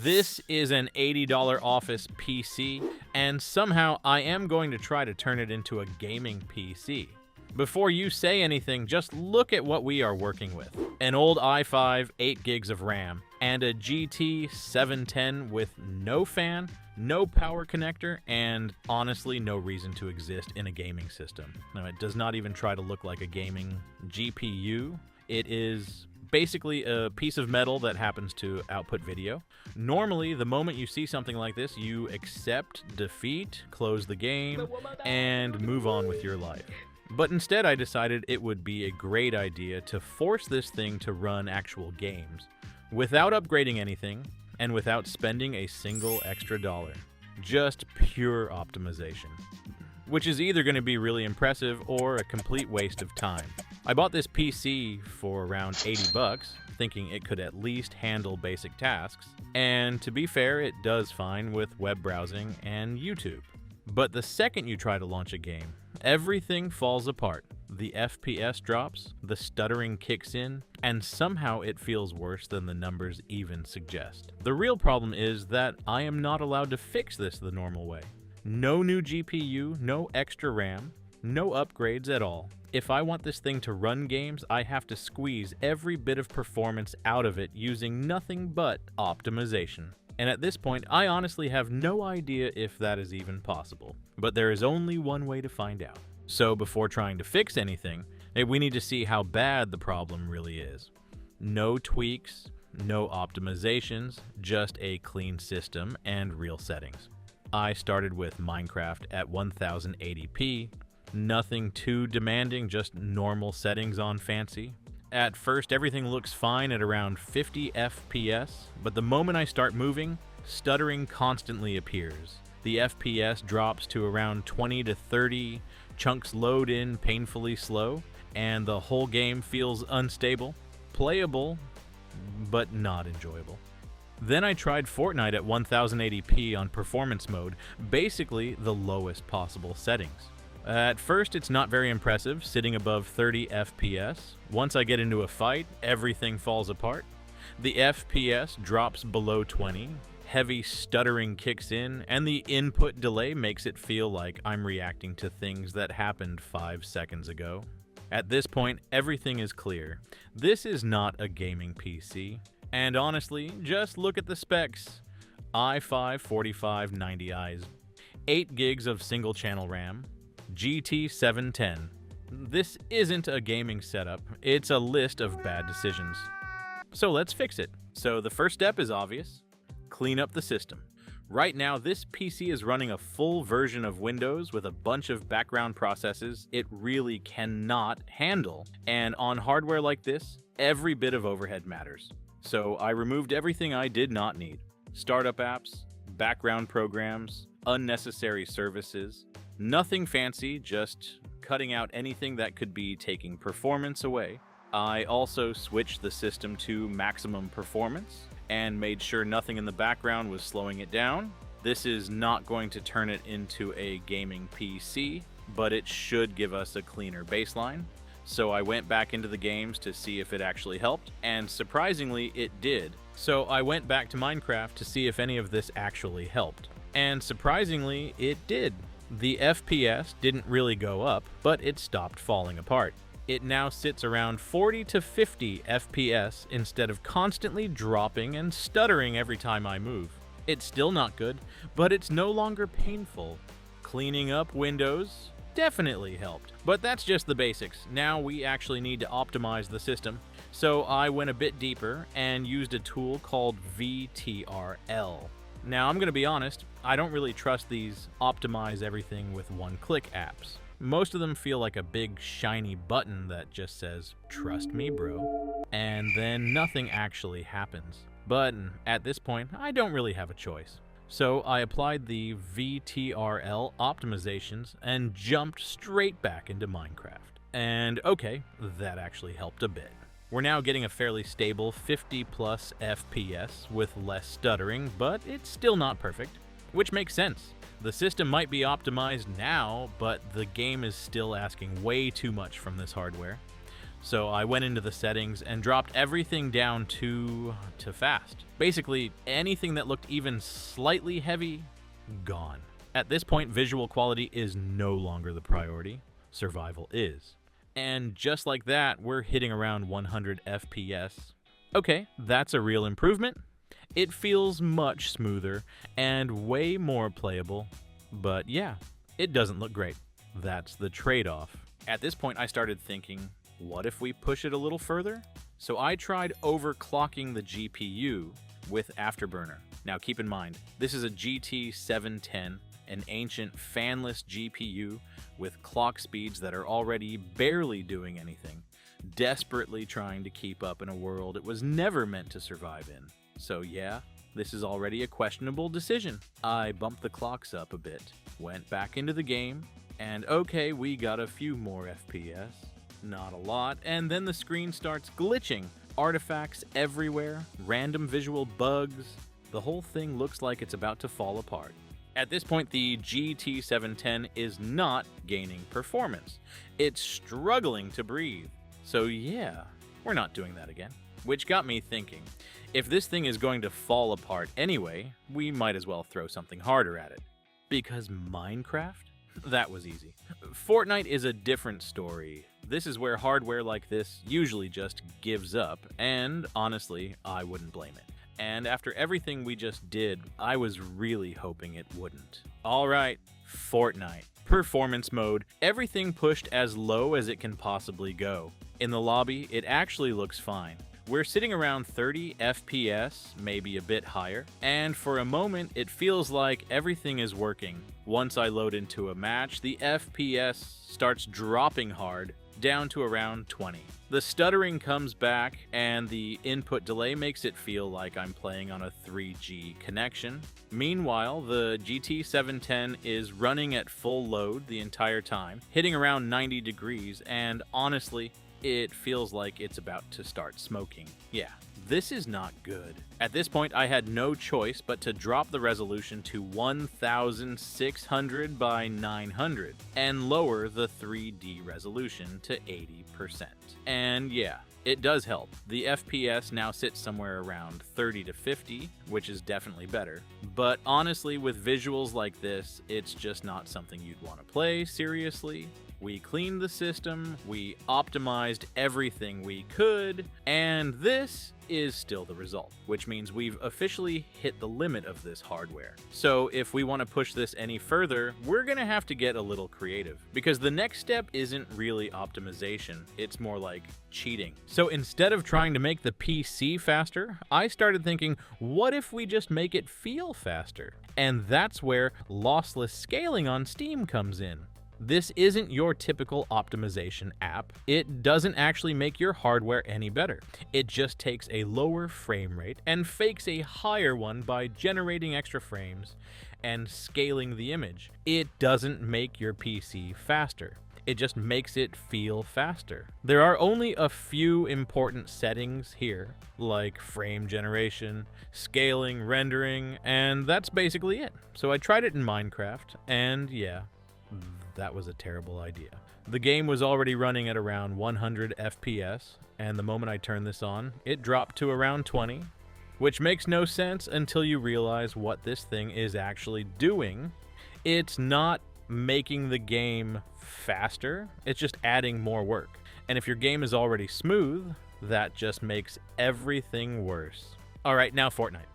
This is an $80 Office PC, and somehow I am going to try to turn it into a gaming PC. Before you say anything, just look at what we are working with. An old i5, 8 gigs of RAM, and a GT 710 with no fan, no power connector, and honestly no reason to exist in a gaming system. Now, it does not even try to look like a gaming GPU. It is basically a piece of metal that happens to output video. Normally, the moment you see something like this, you accept defeat, close the game, and move on with your life. But instead, I decided it would be a great idea to force this thing to run actual games without upgrading anything and without spending a single extra dollar. Just pure optimization, which is either going to be really impressive or a complete waste of time. I bought this PC for around $80, thinking it could at least handle basic tasks, and to be fair, it does fine with web browsing and YouTube. But the second you try to launch a game, everything falls apart. The FPS drops, the stuttering kicks in, and somehow it feels worse than the numbers even suggest. The real problem is that I am not allowed to fix this the normal way. No new GPU, no extra RAM, no upgrades at all. If I want this thing to run games, I have to squeeze every bit of performance out of it using nothing but optimization. And at this point, I honestly have no idea if that is even possible. But there is only one way to find out. So before trying to fix anything, we need to see how bad the problem really is. No tweaks, no optimizations, just a clean system and real settings. I started with Minecraft at 1080p, nothing too demanding, just normal settings on fancy. At first, everything looks fine at around 50 FPS, but the moment I start moving, stuttering constantly appears. The FPS drops to around 20 to 30, chunks load in painfully slow, and the whole game feels unstable, playable, but not enjoyable. Then I tried Fortnite at 1080p on performance mode, basically the lowest possible settings. At first, it's not very impressive, sitting above 30 FPS. Once I get into a fight, everything falls apart. The FPS drops below 20, heavy stuttering kicks in, and the input delay makes it feel like I'm reacting to things that happened 5 seconds ago. At this point, everything is clear. This is not a gaming PC. And honestly, just look at the specs. i5 4590Is, 8 gigs of single channel RAM, GT 710. This isn't a gaming setup, it's a list of bad decisions. So let's fix it. So the first step is obvious. Clean up the system. Right now, this PC is running a full version of Windows with a bunch of background processes it really cannot handle. And on hardware like this, every bit of overhead matters. So I removed everything I did not need. Startup apps, background programs, unnecessary services. Nothing fancy, just cutting out anything that could be taking performance away. I also switched the system to maximum performance and made sure nothing in the background was slowing it down. This is not going to turn it into a gaming PC, but it should give us a cleaner baseline. So I went back into the games to see if it actually helped, and surprisingly, it did. So I went back to Minecraft to see if any of this actually helped. And surprisingly, it did. The FPS didn't really go up, but it stopped falling apart. It now sits around 40 to 50 FPS instead of constantly dropping and stuttering every time I move. It's still not good, but it's no longer painful. Cleaning up Windows definitely helped. But that's just the basics. Now we actually need to optimize the system. So I went a bit deeper and used a tool called VTRL. Now I'm going to be honest, I don't really trust these optimize everything with one-click apps. Most of them feel like a big shiny button that just says, "Trust me, bro," and then nothing actually happens. But at this point, I don't really have a choice. So I applied the VTRL optimizations and jumped straight back into Minecraft. And okay, that actually helped a bit. We're now getting a fairly stable 50 plus FPS with less stuttering, but it's still not perfect, which makes sense. The system might be optimized now, but the game is still asking way too much from this hardware. So I went into the settings and dropped everything down to fast. Basically, anything that looked even slightly heavy, gone. At this point, visual quality is no longer the priority. Survival is. And just like that, we're hitting around 100 FPS. Okay, that's a real improvement. It feels much smoother and way more playable. But yeah, it doesn't look great. That's the trade-off. At this point, I started thinking, what if we push it a little further? So I tried overclocking the GPU with Afterburner. Now keep in mind, this is a GT 710, an ancient fanless GPU with clock speeds that are already barely doing anything, desperately trying to keep up in a world it was never meant to survive in. So yeah, this is already a questionable decision. I bumped the clocks up a bit, went back into the game, and okay, we got a few more FPS. Not a lot, and then the screen starts glitching. Artifacts everywhere, random visual bugs. The whole thing looks like it's about to fall apart. At this point, the GT 710 is not gaining performance. It's struggling to breathe. So yeah, we're not doing that again. Which got me thinking, if this thing is going to fall apart anyway, we might as well throw something harder at it. Because Minecraft? That was easy. Fortnite is a different story. This is where hardware like this usually just gives up, and honestly, I wouldn't blame it. And after everything we just did, I was really hoping it wouldn't. Alright, Fortnite. Performance mode. Everything pushed as low as it can possibly go. In the lobby, it actually looks fine. We're sitting around 30 FPS, maybe a bit higher, and for a moment it feels like everything is working. Once I load into a match, the FPS starts dropping hard, down to around 20. The stuttering comes back, and the input delay makes it feel like I'm playing on a 3G connection. Meanwhile, the GT 710 is running at full load the entire time, hitting around 90 degrees, and honestly, it feels like it's about to start smoking. Yeah, this is not good. At this point, I had no choice but to drop the resolution to 1600 by 900 and lower the 3D resolution to 80%. And yeah, it does help. The FPS now sits somewhere around 30 to 50, which is definitely better. But honestly, with visuals like this, it's just not something you'd want to play seriously. We cleaned the system, we optimized everything we could, and this is still the result, which means we've officially hit the limit of this hardware. So if we want to push this any further, we're gonna have to get a little creative, because the next step isn't really optimization, it's more like cheating. So instead of trying to make the PC faster, I started thinking, what if we just make it feel faster? And that's where lossless scaling on Steam comes in. This isn't your typical optimization app. It doesn't actually make your hardware any better. It just takes a lower frame rate and fakes a higher one by generating extra frames and scaling the image. It doesn't make your PC faster. It just makes it feel faster. There are only a few important settings here, like frame generation, scaling, rendering, and that's basically it. So I tried it in Minecraft, and yeah, that was a terrible idea. The game was already running at around 100 FPS, and the moment I turned this on, it dropped to around 20, which makes no sense until you realize what this thing is actually doing. It's not making the game faster, it's just adding more work. And if your game is already smooth, that just makes everything worse. Alright, now Fortnite.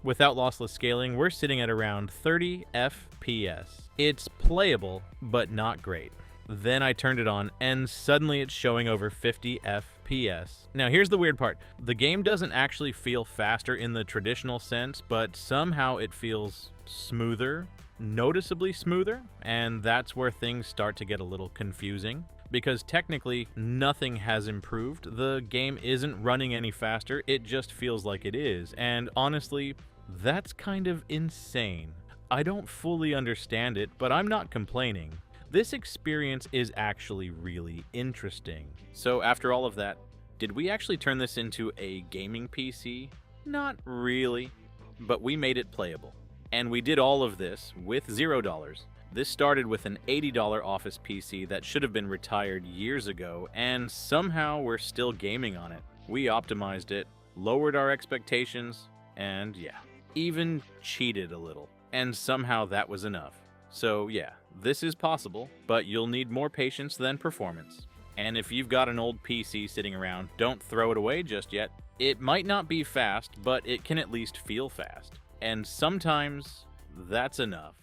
Without lossless scaling, we're sitting at around 30 FPS. It's playable, but not great. Then I turned it on, and suddenly it's showing over 50 FPS. Now here's the weird part. The game doesn't actually feel faster in the traditional sense, but somehow it feels smoother, noticeably smoother, and that's where things start to get a little confusing. Because technically, nothing has improved. The game isn't running any faster, it just feels like it is. And honestly, that's kind of insane. I don't fully understand it, but I'm not complaining. This experience is actually really interesting. So after all of that, did we actually turn this into a gaming PC? Not really, but we made it playable. And we did all of this with $0. This started with an $80 Office PC that should have been retired years ago, and somehow we're still gaming on it. We optimized it, lowered our expectations, and yeah, even cheated a little. And somehow that was enough. So yeah, this is possible, but you'll need more patience than performance. And if you've got an old PC sitting around, don't throw it away just yet. It might not be fast, but it can at least feel fast. And sometimes that's enough.